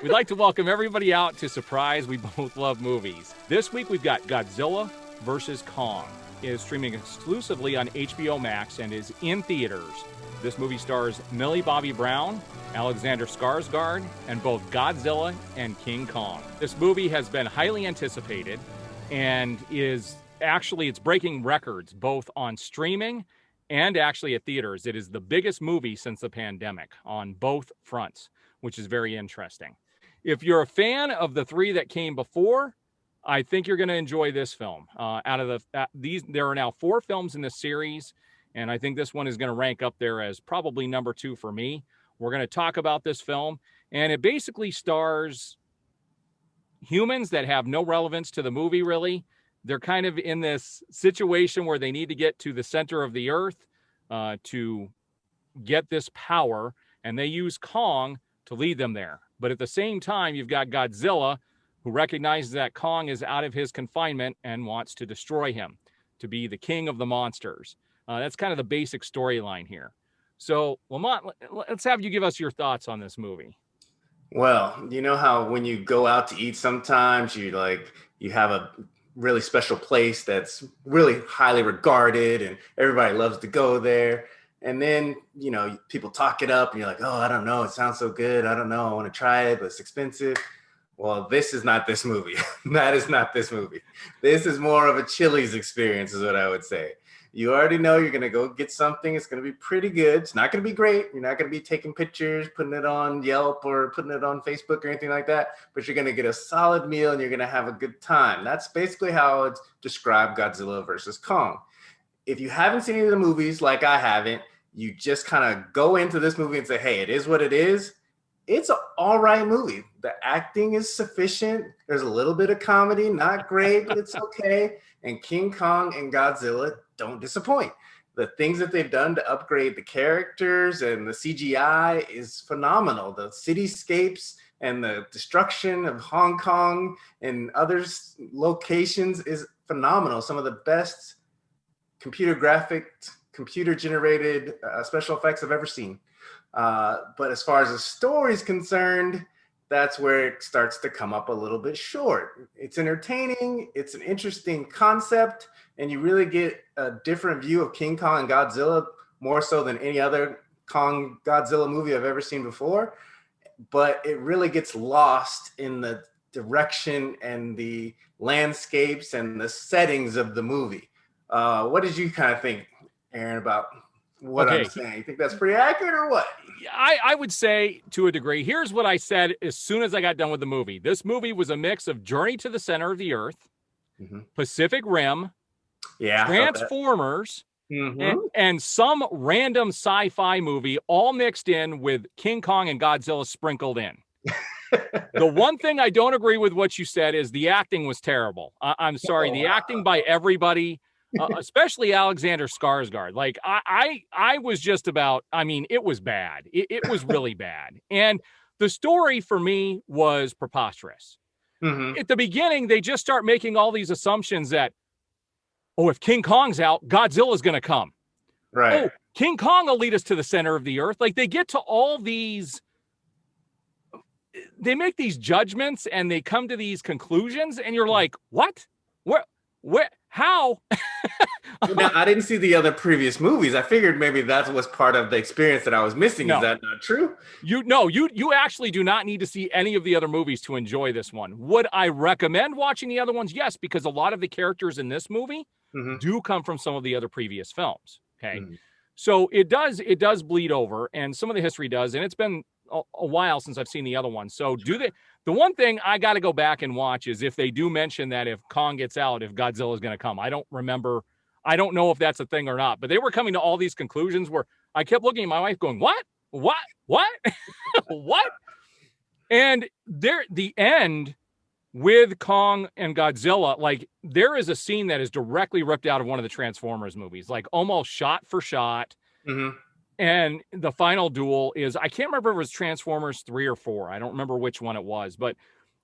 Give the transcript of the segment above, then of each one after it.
We'd like to welcome everybody out to Surprise We Both Love Movies. This week we've got Godzilla vs. Kong. It is streaming exclusively on HBOMax and is in theaters. This movie stars Millie Bobby Brown, Alexander Skarsgård, and both Godzilla and King Kong. This movie has been highly anticipated and it's breaking records both on streaming and actually at theaters. It is the biggest movie since the pandemic on both fronts, which is very interesting. If you're a fan of the three that came before, I think you're going to enjoy this film. There are now 4 films in this series, and I think this one is going to rank up there as probably number 2 for me. We're going to talk about this film, and it basically stars humans that have no relevance to the movie, really. They're kind of in this situation where they need to get to the center of the earth to get this power, and they use Kong to lead them there. But at the same time, you've got Godzilla, who recognizes that Kong is out of his confinement and wants to destroy him, to be the king of the monsters. That's kind of the basic storyline here. So, Lamont, let's have you give us your thoughts on this movie. Well, you know how when you go out to eat sometimes, you have a really special place that's really highly regarded and everybody loves to go there. And then, people talk it up and you're like, oh, I don't know. It sounds so good. I don't know. I want to try it, but it's expensive. Well, this is not this movie. That is not this movie. This is more of a Chili's experience is what I would say. You already know you're going to go get something. It's going to be pretty good. It's not going to be great. You're not going to be taking pictures, putting it on Yelp or putting it on Facebook or anything like that. But you're going to get a solid meal and you're going to have a good time. That's basically how it's described Godzilla versus Kong. If you haven't seen any of the movies like I haven't, you just kind of go into this movie and say, hey, it is what it is. It's an all right movie. The acting is sufficient. There's a little bit of comedy, not great, but it's okay. And King Kong and Godzilla don't disappoint. The things that they've done to upgrade the characters and the CGI is phenomenal. The cityscapes and the destruction of Hong Kong and other locations is phenomenal. Some of the best computer-generated special effects I've ever seen. But as far as the story is concerned, that's where it starts to come up a little bit short. It's entertaining, it's an interesting concept, and you really get a different view of King Kong and Godzilla, more so than any other Kong Godzilla movie I've ever seen before. But it really gets lost in the direction and the landscapes and the settings of the movie. What did you kind of think, Aaron, about what I'm saying? You think that's pretty accurate or what? I would say to a degree. Here's what I said as soon as I got done with the movie. This movie was a mix of Journey to the Center of the Earth, Pacific Rim, Transformers, and some random sci-fi movie all mixed in with King Kong and Godzilla sprinkled in. The one thing I don't agree with what you said is the acting was terrible. I'm sorry. The acting by everybody, especially Alexander Skarsgård. Like I was just about, it was bad. It was really bad. And the story for me was preposterous. At the beginning, they just start making all these assumptions that, if King Kong's out, Godzilla's going to come. Right. King Kong will lead us to the center of the earth. Like they get to all these, they make these judgments and they come to these conclusions and you're like, what? Where, how? Now, I didn't see the other previous movies. I figured maybe that was part of the experience that I was missing. No. Is that not true? You actually do not need to see any of the other movies to enjoy this one. Would I recommend watching the other ones? Yes, because a lot of the characters in this movie do come from some of the other previous films. Okay. So it does bleed over, and some of the history does, and it's been a while since I've seen the other ones. So the one thing I got to go back and watch is if they do mention that if Kong gets out, if Godzilla is going to come. I don't know if that's a thing or not, but they were coming to all these conclusions where I kept looking at my wife going, what? What? And the end with Kong and Godzilla, like there is a scene that is directly ripped out of one of the Transformers movies, like almost shot for shot. And the final duel is, I can't remember if it was Transformers 3 or 4. I don't remember which one it was, but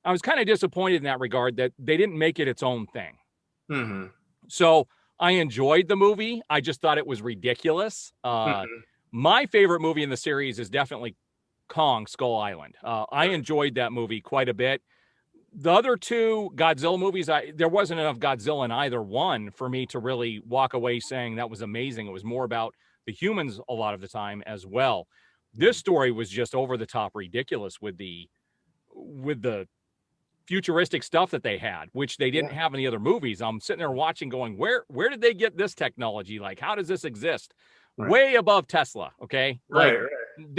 I was kind of disappointed in that regard that they didn't make it its own thing. So I enjoyed the movie. I just thought it was ridiculous. My favorite movie in the series is definitely Kong Skull Island. I enjoyed that movie quite a bit. The other two Godzilla movies, there wasn't enough Godzilla in either one for me to really walk away saying that was amazing. It was more about the humans a lot of the time as well. This story was just over the top ridiculous with the futuristic stuff that they had, which they didn't have in the other movies. I'm sitting there watching going, where did they get this technology? Like, how does this exist? Right. Way above Tesla. Okay. Right, Like, right.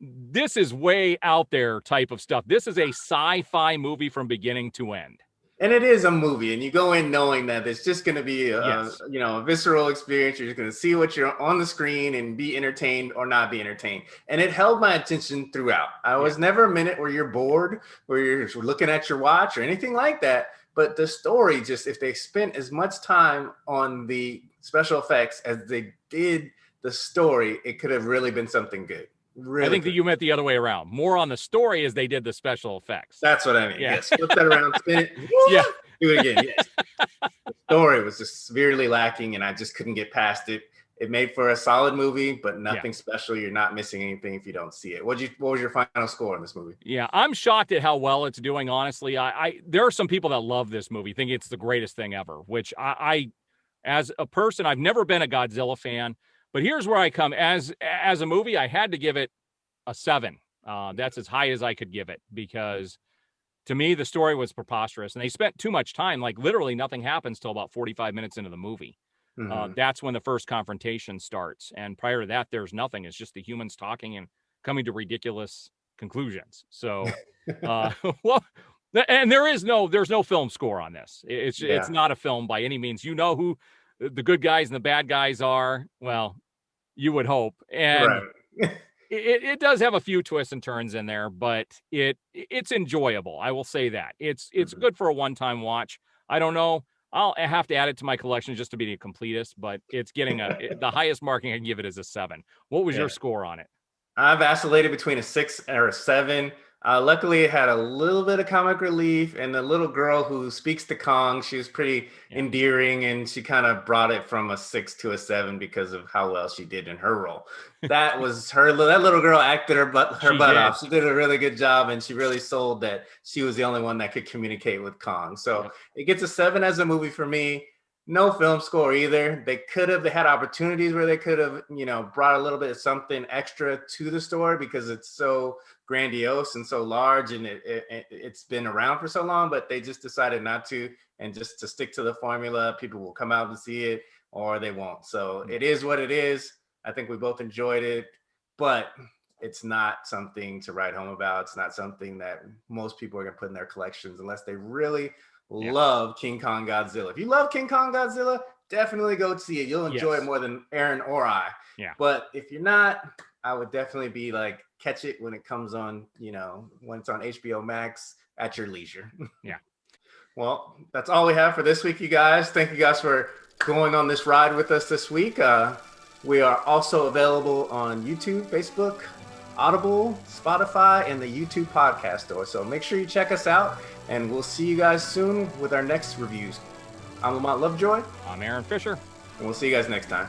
this is way out there type of stuff. This is a sci-fi movie from beginning to end. And it is a movie, and you go in knowing that it's just going to be Yes. a visceral experience. You're just going to see what you're on the screen and be entertained or not be entertained. And it held my attention throughout. I was never a minute where you're bored, where you're looking at your watch or anything like that. But the story, just if they spent as much time on the special effects as they did the story, it could have really been something good. Really, I think that you meant the other way around. More on the story as they did the special effects. That's what I mean. Yeah. Yes. Flip that around, spin it. Yeah. Do it again. Yes. The story was just severely lacking, and I just couldn't get past it. It made for a solid movie, but nothing special. You're not missing anything if you don't see it. What was your final score on this movie? Yeah, I'm shocked at how well it's doing. Honestly, there are some people that love this movie, think it's the greatest thing ever. Which I as a person, I've never been a Godzilla fan. But here's where I come. As a movie, I had to give it a 7. That's as high as I could give it, because to me, the story was preposterous. And they spent too much time. Like, literally nothing happens till about 45 minutes into the movie. That's when the first confrontation starts. And prior to that, there's nothing. It's just the humans talking and coming to ridiculous conclusions. So, well, and there's no film score on this. It's not a film by any means. You know who the good guys and the bad guys are. Well, you would hope. And it does have a few twists and turns in there, but it's enjoyable. I will say that it's good for a one-time watch. I don't know. I'll have to add it to my collection just to be the completist, but it's getting the highest marking I can give it is a 7. What was your score on it? I vacillated between a 6 or a 7. Luckily, it had a little bit of comic relief, and the little girl who speaks to Kong, she was pretty endearing, and she kind of brought it from a 6 to a 7 because of how well she did in her role. That was her. That little girl acted her butt off. She did a really good job, and she really sold that she was the only one that could communicate with Kong. So it gets a 7 as a movie for me. No film score either. They had opportunities where they could have, brought a little bit of something extra to the story because it's so grandiose and so large, and it's been around for so long, but they just decided not to, and just to stick to the formula. People will come out and see it, or they won't. So it is what it is. I think we both enjoyed it, but it's not something to write home about. It's not something that most people are going to put in their collections unless they really love King Kong Godzilla. If you love King Kong Godzilla, definitely go see it. You'll enjoy it more than Aaron or I. Yeah. But if you're not, I would definitely be like, catch it when it comes on, when it's on HBOMax at your leisure. Yeah. Well, that's all we have for this week, you guys. Thank you guys for going on this ride with us this week. We are also available on YouTube, Facebook, Audible, Spotify, and the YouTube podcast store. So make sure you check us out, and we'll see you guys soon with our next reviews. I'm Lamont Lovejoy. I'm Aaron Fisher. And we'll see you guys next time.